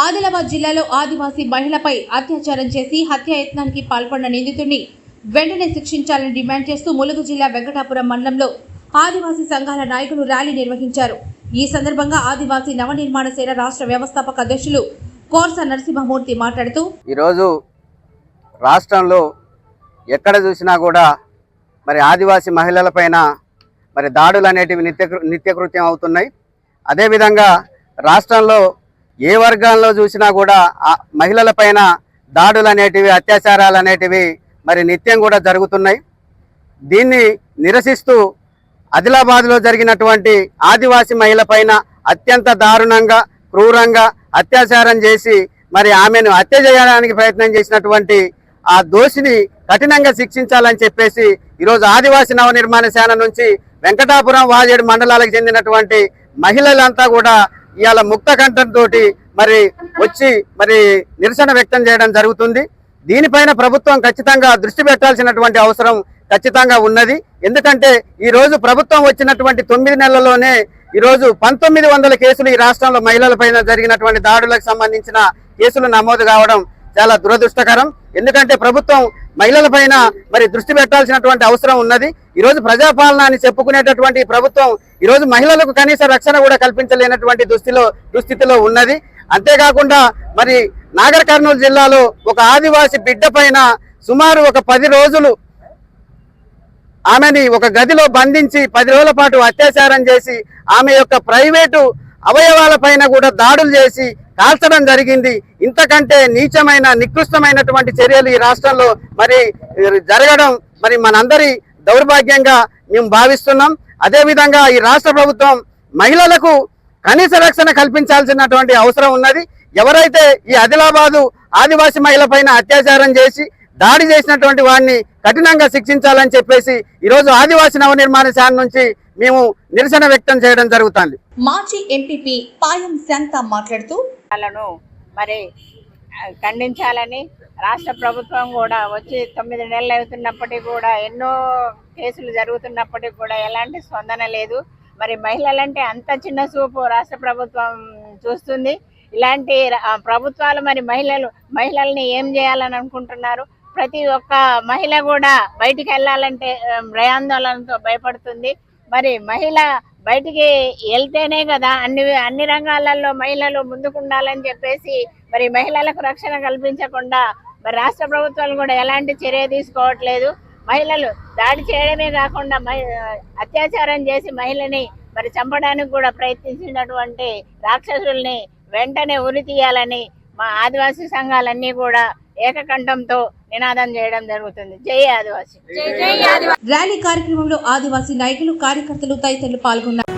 ఆదిలాబాద్ జిల్లాలో ఆదివాసీ మహిళపై అత్యాచారం చేసి హత్యాయత్నానికి పాల్పడిన నిందితుడిని వెంటనే శిక్షించాలని డిమాండ్ చేస్తూ ములుగు జిల్లా వెంకటాపురం మండలంలో ఆదివాసీ సంఘాల నాయకులు ర్యాలీ నిర్వహించారు. ఈ సందర్భంగా ఆదివాసీ నవనిర్మాణ సేన రాష్ట్ర వ్యవస్థాపక అధ్యక్షులు కోర్స నరసింహమూర్తి మాట్లాడుతూ, ఈరోజు రాష్ట్రంలో ఎక్కడ చూసినా కూడా మరి ఆదివాసీ మహిళలపైన మరి దాడులు అనేటివి నిత్యకృత్యం అవుతున్నాయి. అదేవిధంగా రాష్ట్రంలో ఏ వర్గాల్లో చూసినా కూడా మహిళలపైన దాడులు అనేటివి, అత్యాచారాలు అనేటివి మరి నిత్యం కూడా జరుగుతున్నాయి. దీన్ని నిరసిస్తూ ఆదిలాబాద్లో జరిగినటువంటి ఆదివాసీ మహిళపైన అత్యంత దారుణంగా, క్రూరంగా అత్యాచారం చేసి మరి ఆమెను హత్య చేయడానికి ప్రయత్నం చేసినటువంటి ఆ దోషిని కఠినంగా శిక్షించాలని చెప్పేసి ఈరోజు ఆదివాసీ నవనిర్మాణ సేన నుంచి వెంకటాపురం, వాజేడు మండలాలకు చెందినటువంటి మహిళలంతా కూడా ఇవాళ ముక్త కంఠంతో మరి వచ్చి మరి నిరసన వ్యక్తం చేయడం జరుగుతుంది. దీనిపైన ప్రభుత్వం ఖచ్చితంగా దృష్టి పెట్టాల్సినటువంటి అవసరం ఖచ్చితంగా ఉన్నది. ఎందుకంటే ఈ రోజు ప్రభుత్వం వచ్చినటువంటి 9 నెలల్లోనే ఈరోజు 1900 కేసులు ఈ రాష్ట్రంలో మహిళలపైన జరిగినటువంటి దాడులకు సంబంధించిన కేసులు నమోదు కావడం చాలా దురదృష్టకరం. ఎందుకంటే ప్రభుత్వం మహిళలపైన మరి దృష్టి పెట్టాల్సినటువంటి అవసరం ఉన్నది. ఈరోజు ప్రజాపాలన అని చెప్పుకునేటటువంటి ప్రభుత్వం ఈరోజు మహిళలకు కనీస రక్షణ కూడా కల్పించలేనటువంటి దుస్థితిలో ఉన్నది. అంతేకాకుండా మరి నాగర్ కర్నూలు జిల్లాలో ఒక ఆదివాసి బిడ్డ పైన సుమారు ఒక 10 రోజులు ఆమెని ఒక గదిలో బంధించి 10 రోజుల పాటు అత్యాచారం చేసి ఆమె యొక్క ప్రైవేటు అవయవాల పైన కూడా దాడులు చేసి కాల్చడం జరిగింది. ఇంతకంటే నీచమైన, నికృష్టమైనటువంటి చర్యలు ఈ రాష్ట్రంలో మరి జరగడం మరి మనందరి దౌర్భాగ్యంగా మేము భావిస్తున్నాం. అదేవిధంగా ఈ రాష్ట్ర ప్రభుత్వం మహిళలకు కనీస రక్షణ కల్పించాల్సినటువంటి అవసరం ఉన్నది. ఎవరైతే ఈ ఆదిలాబాదు ఆదివాసీ మహిళ పైన అత్యాచారం చేసి దాడి చేసినటువంటి వాడిని కఠినంగా శిక్షించాలని చెప్పేసి ఈరోజు ఆదివాసీ నవనిర్మాణ సేన నుంచి మేము నిరసన వ్యక్తం చేయడం జరుగుతుంది. మాజీ ఎంపీపీ పాయం శాంత మాట్లాడుతూ మరి ఖండించాలని, రాష్ట్ర ప్రభుత్వం కూడా వచ్చి 9 నెలలు అవుతున్నప్పటికీ కూడా ఎన్నో కేసులు జరుగుతున్నప్పటికీ కూడా ఎలాంటి స్పందన లేదు. మరి మహిళలంటే అంత చిన్న చూపు రాష్ట్ర ప్రభుత్వం చూస్తుంది. ఇలాంటి ప్రభుత్వాలు మరి మహిళల్ని ఏం చేయాలని అనుకుంటున్నారు? ప్రతి ఒక్క మహిళ కూడా బయటికి వెళ్ళాలంటే భయాందోళనతో భయపడుతుంది. మరి మహిళ బయటికి వెళ్తేనే కదా అన్ని రంగాలలో మహిళలు ముందుకుండాలని చెప్పేసి మరి మహిళలకు రక్షణ కల్పించకుండా మరి రాష్ట్ర ప్రభుత్వాలు కూడా ఎలాంటి చర్య తీసుకోవట్లేదు. మహిళలు దాడి చేయడమే కాకుండా అత్యాచారం చేసి మహిళని మరి చంపడానికి కూడా ప్రయత్నించినటువంటి రాక్షసుల్ని వెంటనే ఉరి తీయాలని మా ఆదివాసీ సంఘాలన్నీ కూడా ఏకకంఠంతో నినాదం చేయడం జరుగుతుంది. జై ఆదివాసీ. ర్యాలీ కార్యక్రమంలో ఆదివాసీ నాయకులు, కార్యకర్తలు తదితరులు పాల్గొన్నారు.